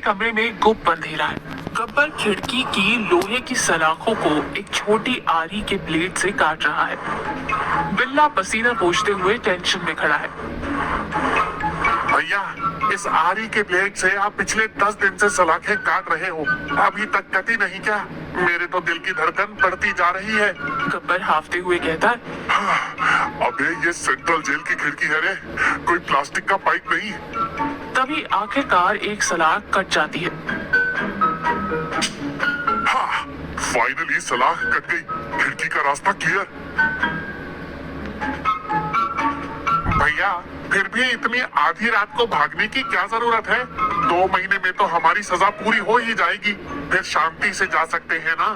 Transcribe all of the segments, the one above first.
कमरे में गुप्त अंधेरा है। गब्बर खिड़की की लोहे की सलाखों को एक छोटी आरी के ब्लेड से काट रहा है। बिल्ला पसीना पोंछते हुए टेंशन में खड़ा है। भैया, इस आरी के ब्लेड से आप पिछले 10 दिन से सलाखें काट रहे हो, अभी तक कटी नहीं क्या? मेरे तो दिल की धड़कन बढ़ती जा रही है। गब्बर हाफते हुए कहता है, अबे ये सेंट्रल जेल की खिड़की है रे, कोई प्लास्टिक का पाइप नहीं। तभी आखिरकार एक सलाख कट जाती है। हाँ, फाइनली सलाख कट गई, खिड़की का रास्ता क्लियर। भैया, फिर भी इतनी आधी रात को भागने की क्या जरूरत है? 2 महीने में तो हमारी सजा पूरी हो ही जाएगी, फिर शांति से जा सकते हैं ना।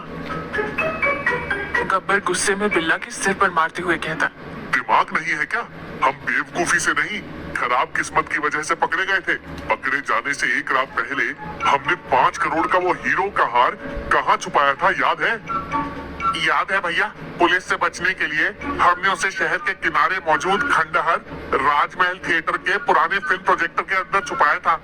गब्बर गुस्से में बिल्ला के सिर पर मारते हुए कहता, दिमाग नहीं है क्या? हम बेवकूफी से नहीं, खराब किस्मत की वजह से पकड़े गए थे। पकड़े जाने से एक रात पहले हमने 5 करोड़ का वो हीरो का हार कहाँ छुपाया था, याद है? याद है भैया, पुलिस से बचने के लिए हमने उसे शहर के किनारे मौजूद खंडहर राजमहल थिएटर के पुराने फिल्म प्रोजेक्टर के अंदर छुपाया था।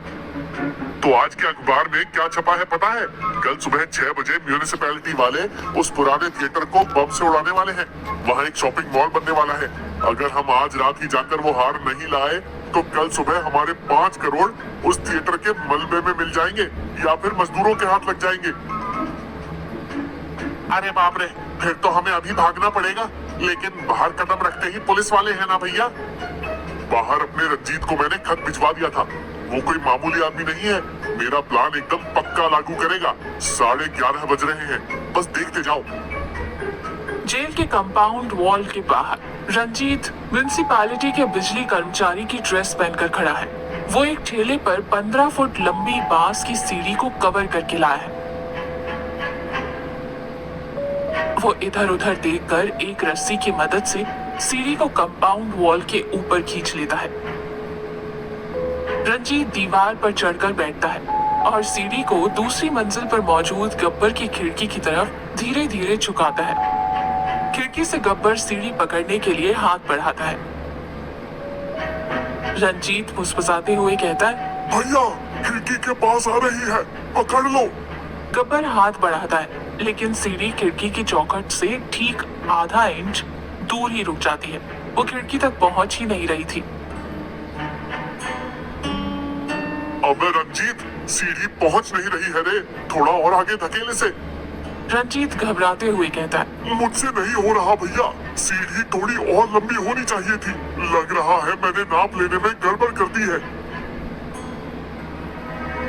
तो आज के अखबार में क्या छपा है पता है? कल सुबह 6 बजे म्यूनिसिपैलिटी वाले उस पुराने थिएटर को बम से उड़ाने वाले हैं। वहाँ एक शॉपिंग मॉल बनने वाला है। अगर हम आज रात ही जाकर वो हार नहीं लाए तो कल सुबह हमारे 5 करोड़ उस थिएटर के मलबे में मिल जाएंगे या फिर मजदूरों के हाथ लग जाएंगे। अरे बाप रे, फिर तो हमें अभी भागना पड़ेगा, लेकिन बाहर कदम रखते ही पुलिस वाले हैं ना भैया। बाहर अपने रंजीत को मैंने खत भिजवा दिया था, वो कोई मामूली आदमी नहीं है। मेरा प्लान एकदम पक्का लागू करेगा। 11:30 बज रहे हैं, बस देखते जाओ। जेल के कंपाउंड वॉल के बाहर रंजीत म्यूनिसिपैलिटी के बिजली कर्मचारी की ड्रेस पहनकर खड़ा है। वो एक ठेले पर 15 फुट लंबी बांस की सीढ़ी को कवर करके लाया है। वो इधर उधर देखकर एक रस्सी की मदद से सीढ़ी को कंपाउंड वॉल के ऊपर खींच लेता है। रंजीत दीवार पर चढ़कर बैठता है और सीढ़ी को दूसरी मंजिल पर मौजूद गब्बर की खिड़की की तरफ धीरे धीरे झुकाता है। खिड़की से गब्बर सीढ़ी पकड़ने के लिए हाथ बढ़ाता है। रंजीत फुसफुसाते हुए कहता है, भैया, खिड़की के पास आ रही है, पकड़ लो। गब्बर हाथ बढ़ाता है, लेकिन सीढ़ी खिड़की की चौखट से ठीक आधा इंच दूर ही रुक जाती है। वो खिड़की तक पहुंच ही नहीं रही थी। अबे रंजीत, सीढ़ी पहुंच नहीं रही है रे, थोड़ा और आगे धकेले से। रंजीत घबराते हुए कहता है, मुझसे नहीं हो रहा भैया, सीढ़ी थोड़ी और लंबी होनी चाहिए थी। लग रहा है मैंने नाप लेने में गड़बड़ कर दी है।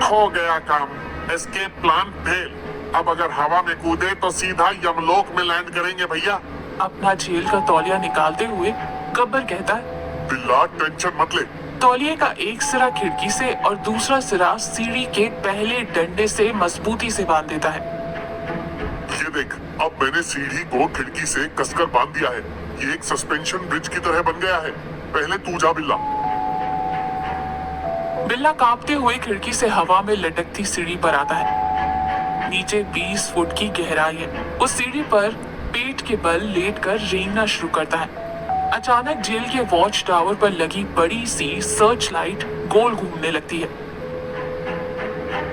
हो गया काम, एस्केप प्लान फेल। अब अगर हवा में कूदे तो सीधा यमलोक में लैंड करेंगे भैया। अपना जेल का तौलिया निकालते हुए गब्बर कहता है, बिल्ला टेंशन मत ले। तौलिए का एक सिरा खिड़की से और दूसरा सिरा सीढ़ी के पहले डंडे से मजबूती से बांध देता है। ये देख, अब मैंने सीढ़ी को खिड़की से कसकर बांध दिया है। ये एक सस्पेंशन ब्रिज की तरह बन गया है। पहले तू जा बिल्ला। बिल्ला कांपते हुए खिड़की से हवा में लटकती सीढ़ी पर आता है। नीचे 20 फुट की गहराई है। उस सीढ़ी पर पेट के बल लेटकर रेंगना शुरू करता है। अचानक जेल के वॉच टावर पर लगी बड़ी सी सर्च लाइट गोल घूमने लगती है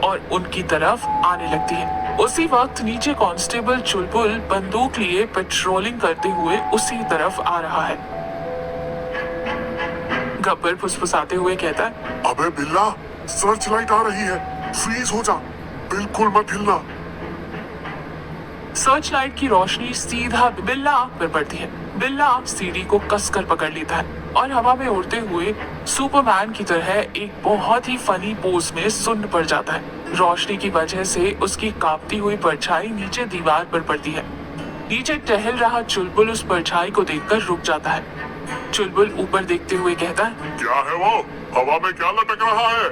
और उनकी तरफ आने लगती है। उसी वक्त नीचे कांस्टेबल चुलबुल बंदूक लिए पेट्रोलिंग करते हुए उसी तरफ आ रहा है। गब्बर फुसफुसाते हुए कहता है, अबे बिल्ला, सर्च लाइट आ रही है, फ्रीज हो जा, बिल्कुल मत हिलना। सर्च लाइट की रोशनी सीधा बिल्ला पर पड़ती है। बिल्ला सीढ़ी को कसकर पकड़ लेता है और हवा में उड़ते हुए सुपरमैन की तरह एक बहुत ही फनी पोज में सुन्न पड़ जाता है। रोशनी की वजह से उसकी कांपती हुई परछाई नीचे दीवार पर पड़ती है। नीचे टहल रहा चुलबुल उस परछाई को देखकर रुक जाता है। चुलबुल ऊपर देखते हुए कहता है, क्या है वो? हवा में क्या लटक रहा है?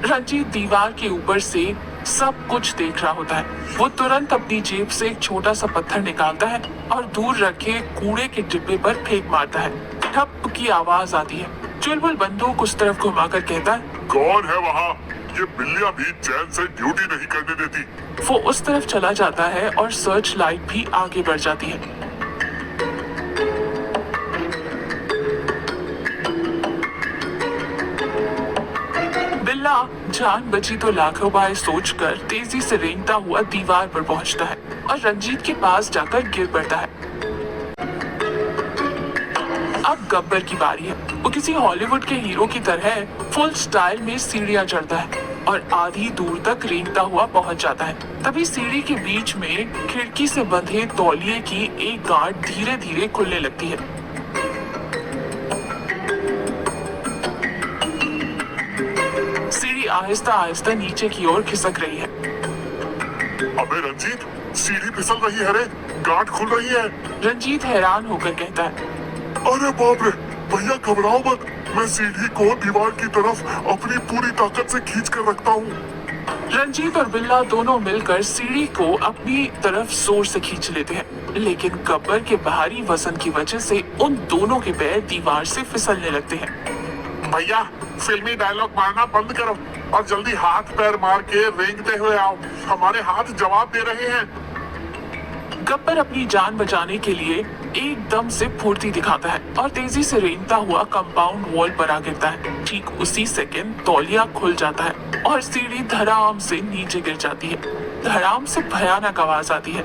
रंजीत दीवार के ऊपर से सब कुछ देख रहा होता है। वो तुरंत अपनी जेब से एक छोटा सा पत्थर निकालता है और दूर रखे कूड़े के डिब्बे पर फेंक मारता है। ठप की आवाज आती है। चुलबुल बंदूक उस तरफ घुमाकर कहता है, कौन है वहाँ? ये बिल्लियाँ भी चैन से ड्यूटी नहीं करने देती। वो उस तरफ चला जाता है और सर्च लाइट भी आगे बढ़ जाती है। बिल्ला जान बची तो लाखों बार सोचकर तेजी से रेंगता हुआ दीवार पर पहुंचता है और रंजीत के पास जाकर गिर पड़ता है। अब गब्बर की बारी है। वो किसी हॉलीवुड के हीरो की तरह फुल स्टाइल में सीढ़ियां चढ़ता है और आधी दूर तक रेंगता हुआ पहुंच जाता है। तभी सीढ़ी के बीच में खिड़की से बंधे तौलिए की एक गांठ धीरे धीरे खुलने लगती है। सीढ़ी आहिस्ता आहिस्ता नीचे की ओर खिसक रही है। अबे रंजीत, सीढ़ी फिसल रही है रे, गांठ खुल रही है। रंजीत हैरान होकर कहता है, अरे बाप रे, भैया घबराओ मत, मैं सीढ़ी को दीवार की तरफ अपनी पूरी ताकत से खींच कर रखता हूँ। रंजीत और बिल्ला दोनों मिलकर सीढ़ी को अपनी तरफ जोर से खींच लेते हैं, लेकिन गब्बर के भारी वजन की वजह से उन दोनों के पैर दीवार से फिसलने लगते हैं। भैया, फिल्मी डायलॉग मारना बंद करो और जल्दी हाथ पैर मार के रेंगते हुए आओ, हमारे हाथ जवाब दे रहे हैं। गब्बर अपनी जान बचाने के लिए एकदम से फुर्ती दिखाता है और तेजी से रेंगता हुआ कंपाउंड वॉल पर आ गिरता है। ठीक उसी सेकंड तौलिया खुल जाता है और सीढ़ी धड़ाम से नीचे गिर जाती है। धड़ाम से भयानक आवाज आती है।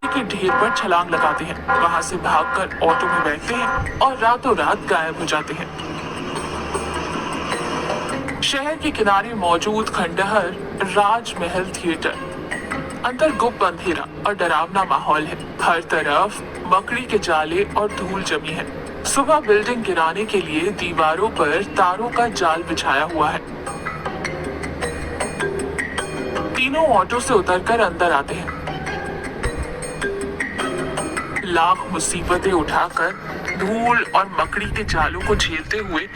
के ढेर पर छलांग लगाते हैं, वहां से भागकर ऑटो में बैठते हैं और रातों रात गायब हो जाते हैं। शहर के किनारे मौजूद खंडहर राजमहल थिएटर, अंदर गुप्त अंधेरा और डरावना माहौल है। हर तरफ मकड़ी के जाले और धूल जमी है। सुबह बिल्डिंग गिराने के लिए दीवारों पर तारों का जाल बिछाया हुआ है। तीनों ऑटो से उतरकर अंदर आते हैं। लाख मुसीबतें उठाकर धूल और मकड़ी के जालों को झेलते हुए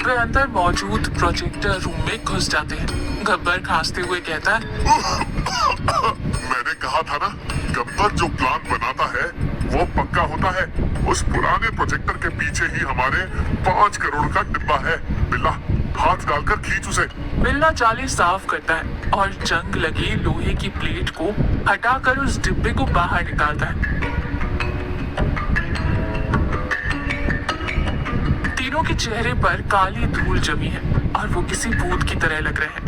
वे अंदर मौजूद प्रोजेक्टर रूम में घुस जाते हैं। गब्बर खांसते हुए कहता है, मैंने कहा था ना, गब्बर जो प्लान बनाता है वो पक्का होता है। उस पुराने प्रोजेक्टर के पीछे ही हमारे 5 करोड़ का डिब्बा है। बिल्ला, हाथ डालकर खींच उसे। बिल्ला जाले साफ करता है और जंग लगे लोहे की प्लेट को हटाकर उस डिब्बे को बाहर निकालता है। तीनों के चेहरे पर काली धूल जमी है और वो किसी भूत की तरह लग रहे हैं।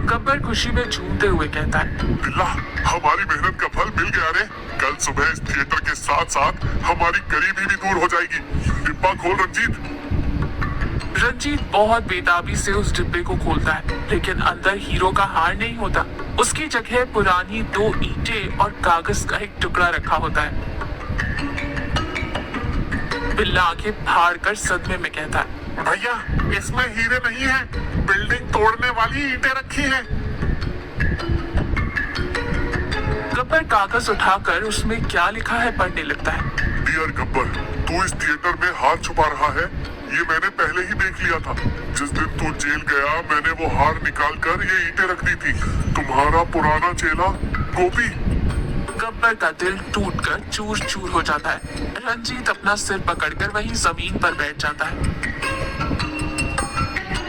गब्बर खुशी में झूमते हुए कहता है, बिल्ला, हमारी मेहनत का फल मिल गया रे। कल सुबह इस थिएटर के साथ साथ हमारी गरीबी भी दूर हो जाएगी। डिब्बा खोल रंजीत। रंजीत बहुत बेताबी से उस डिब्बे को खोलता है, लेकिन अंदर हीरो का हार नहीं होता। उसकी जगह पुरानी 2 ईंटें और कागज का एक टुकड़ा रखा होता है। बिल्ला आंखें फाड़ कर सदमे में कहता है, भैया, इसमें हीरे नहीं है, बिल्डिंग तोड़ने वाली ईंटें रखी हैं। गब्बर कागज उठाकर उसमें क्या लिखा है पढ़ने लगता है। डियर गब्बर, तू इस थिएटर में हार छुपा रहा है, ये मैंने पहले ही देख लिया था। जिस दिन तू जेल गया, मैंने वो हार निकाल कर ये ईंटें रख दी थी। तुम्हारा पुराना चेला गोपी। गब्बर का दिल टूटकर चूर चूर हो जाता है। रंजीत अपना सिर पकड़कर वहीं जमीन पर बैठ जाता है।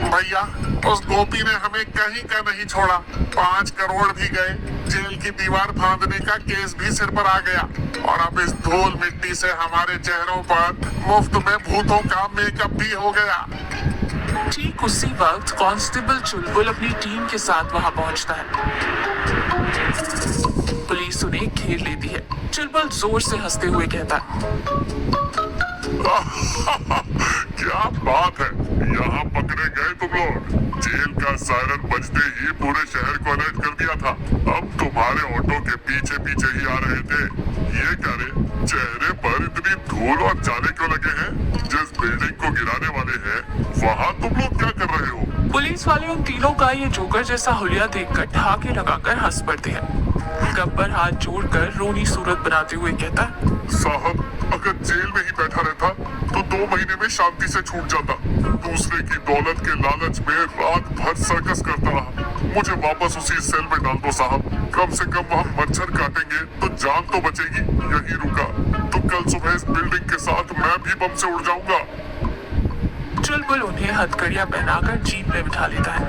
भैया, उस गोपी ने हमें कहीं का नहीं छोड़ा। 5 करोड़ भी गए, जेल की दीवार फांदने का केस भी सिर पर आ गया और अब इस धूल मिट्टी से हमारे चेहरों पर मुफ्त में भूतों का मेकअप भी हो गया। ठीक उसी वक्त कांस्टेबल चुलबुल अपनी टीम के साथ वहां पहुंचता है। पुलिस उन्हें घेर लेती है। चुलबुल जोर से हंसते हुए कहता है, क्या बात है, यहाँ पकड़े गए तुम लोग। जेल का सायरन बजते ही पूरे शहर को अलर्ट कर दिया था। अब तुम्हारे ऑटो के पीछे पीछे ही आ रहे थे। ये क्या रे, चेहरे पर इतनी धूल और जाले क्यों लगे हैं? जिस बिल्डिंग को गिराने वाले हैं, वहाँ तुम लोग क्या कर रहे हो? पुलिस वाले उन तीनों का ये जोकर जैसा हुलिया देखकर ठहाके लगाकर हंस पड़ते हैं। गब्बर हाथ जोड़कर रोनी सूरत बनाते हुए कहता है, साहब, अगर जेल में ही बैठा रहता तो 2 महीने में शांति से छूट जाता। दूसरे की दौलत के लालच में रात भर सर्कस करता रहा। मुझे वापस उसी सेल में डाल दो साहब। कम से कम वहाँ मच्छर काटेंगे तो जान तो बचेगी। यही रुका तो कल सुबह इस बिल्डिंग के साथ मैं भी बम से उड़ जाऊंगा। चुलबुल उन्हें हथकड़ियां पहनाकर जीप में बिठा लेता है।